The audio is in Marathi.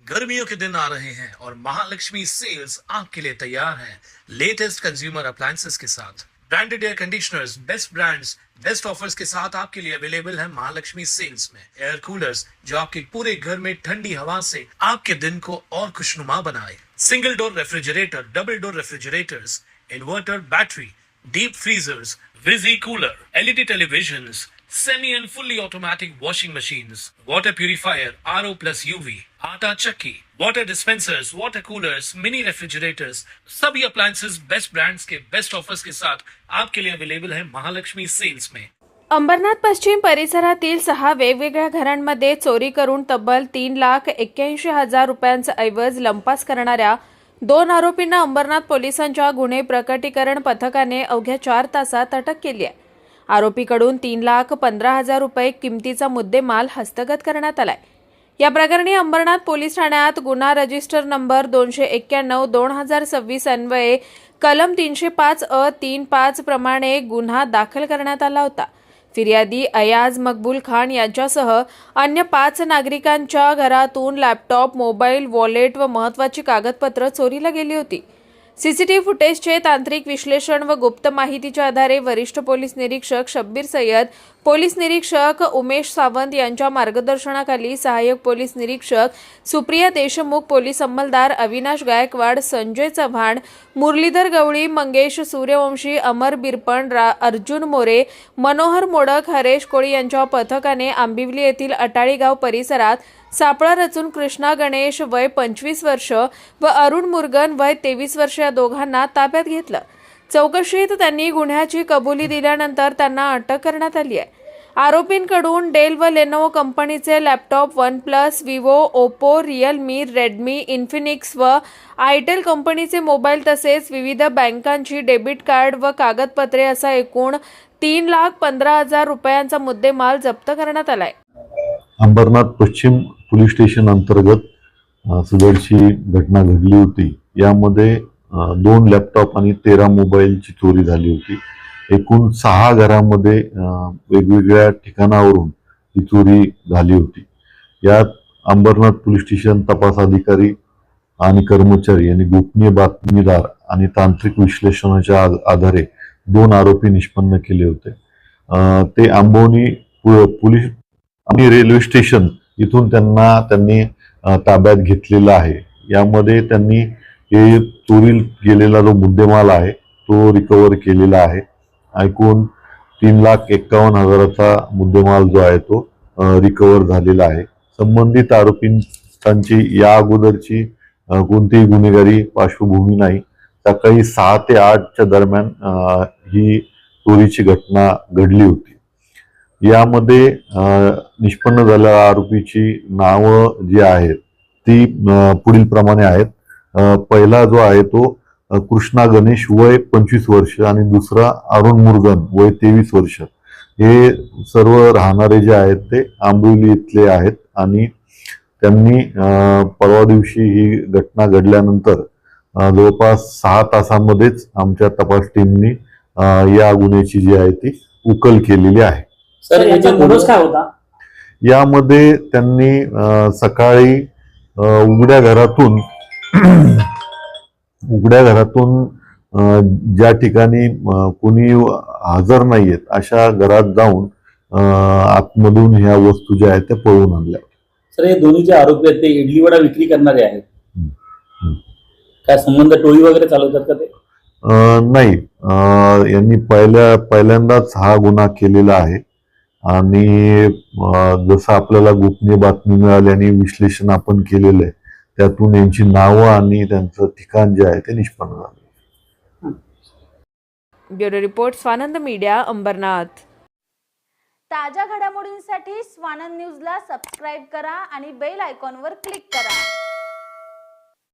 गर्मियों के दिन आ रहे हैं और महालक्ष्मी सेल्स आपके लिए तैयार है लेटेस्ट कंज्यूमर अप्लायंसेस के साथ। Branded air conditioners, best brands, best offers के साथ आपके लिए अवेलेबल है महालक्ष्मी सेल्स में। एयर कूलर्स जो आपके पूरे घर में ठंडी हवा से आपके दिन को और खुशनुमा बनाए। Single door refrigerator, double door refrigerators, inverter battery, deep freezers, विजी cooler, LED televisions, semi and fully automatic washing machines, water purifier, RO plus UV, आटा चक्की, water dispensers, water coolers, mini refrigerators, सभी appliances बेस्ट ब्रांड्स के बेस्ट ऑफर्स के साथ आपके लिए अवेलेबल है महालक्ष्मी सेल्स में। अंबरनाथ पश्चिम परिसरातील 6 वेगवेगळ्या घरांमध्ये चोरी करून तब्बल 3,81,000 रुपयांचा ऐवज लंपास करणाऱ्या 2 आरोपींना अंबरनाथ पोलिसांच्या गुन्हे प्रकटीकरण पथकाने अवघ्या 4 तासात अटक केली आहे। आरोपीकडून 3,15,000 रुपये किमतीचा मुद्देमाल हस्तगत करण्यात आलाय। या प्रकरणी अंबरनाथ पोलीस ठाण्यात गुन्हा रजिस्टर नंबर 291/2026 अन्वये कलम 305(अ)(3)(5) प्रमाणे गुन्हा दाखल करण्यात आला होता। फिर्यादी अयाज मकबूल खान यांच्यासह अन्य 5 नागरिकांच्या घरातून लॅपटॉप, मोबाईल, वॉलेट व महत्त्वाची कागदपत्र चोरीला गेली होती। सीसीटीव्ही फुटेजचे तांत्रिक विश्लेषण व गुप्त माहितीच्या आधारे वरिष्ठ पोलीस निरीक्षक शब्बीर सय्यद, पोलीस निरीक्षक उमेश सावंत यांच्या मार्गदर्शनाखाली सहाय्यक पोलीस निरीक्षक सुप्रिया देशमुख, पोलीस अंमलदार अविनाश गायकवाड, संजय चव्हाण, मुरलीधर गवळी, मंगेश सूर्यवंशी, अमर बिरपण, अर्जुन मोरे, मनोहर मोडक, हरेश कोळी यांच्या पथकाने आंबिवली येथील अटाळी गाव परिसरात सापळा रचून कृष्णा गणेश वय 25 वर्ष व अरुण मुरगन वय 23 वर्ष या दोघांना ताब्यात घेतलं। चौकशीत त्यांनी गुन्ह्याची कबुली दिल्यानंतर त्यांना अटक करण्यात आली आहे। आरोपींकडून डेल व लेनोवो कंपनीचे laptop, OnePlus, Vivo, Oppo, Realme, Redmi, Infinix व आयटेल कंपनीचे मोबाईल तसेच विविध बँकांची डेबिट कार्ड व कागदपत्रे असा एकूण 3,15,000 रुपयांचा मुद्देमाल जप्त करण्यात आलाय। अंबरनाथ पश्चिम पोलीस स्टेशन अंतर्गत सदरची घटना घडली होती। यामध्ये 2 लॅपटॉप आणि 13 मोबाईलची चोरी झाली होती। एकूण 6 घरांमध्ये वेगवेगळ्या ठिकाणावरून ही चोरी झाली होती। यात अंबरनाथ पोलीस स्टेशन तपास अधिकारी आणि कर्मचारी यांनी गोपनीय बातमीदार आणि तांत्रिक विश्लेषणाच्या आधारे 2 आरोपी निष्पन्न केले होते। ते आंबवणी पोलीस आणि रेल्वे स्टेशन इथून त्यांनी ताब्यात घेतलेला आहे। यामध्ये त्यांनी हे चोरी गेलेला जो मुद्देमाल आहे तो रिकव्हर केलेला आहे। एकूण 3,51,000चा मुद्देमाल जो आहे तो रिकव्हर झालेला आहे। संबंधित आरोपींची या अगोदरची कोणतीही गुन्हेगारी पार्श्वभूमी नाही। सकाळी 6 ते 8च्या दरम्यान ही चोरीची घटना घडली होती। यामध्ये निष्पन्न झालेल्या आरोपीची नावं जी आहेत ती पुढील प्रमाणे आहेत। पहिला जो आहे तो कृष्णा गणेश वय 25 वर्ष आणि दुसरा अरुण मुरगन वय 23 वर्ष। हे सर्व राहणारे जे आहेत ते आंबिवली इथले आहेत आणि त्यांनी परवा दिवशी ही घटना घडल्यानंतर जवळपास 6 तासांमध्येच आमच्या तपास टीमनी या गुन्ह्याची जी आहे ती उकल केलेली आहे। सर याचा मोडस काय होता? यामध्ये त्यांनी सकाळी उघड्या घरातून ज्या ठिकाणी कोणी हजर नाहीयेत अशा घरात जाऊन आतमधून ह्या वस्तू ज्या आहेत त्या पळवून आणल्या। सर हे दोन्ही जे आरोपी आहेत ते इडली वडा विक्री करणारे आहेत, काय संबंध टोळी वगैरे चालवतात का ते? नाही, यांनी पहिल्यांदाच हा गुन्हा केलेला आहे आणि जसं आपल्याला गोपनीय बातमी मिळाली आणि विश्लेषण आपण केलेलं आहे त्यातून यांची नावं आणि त्यांचं ठिकाण जे आहे ते निष्पन्न झालं। Bureau report, Swanand media, Ambarnath. ताज्या घडामोडींसाठी स्वानंद न्यूजला सबस्क्राईब करा आणि बेल आयकॉनवर क्लिक करा।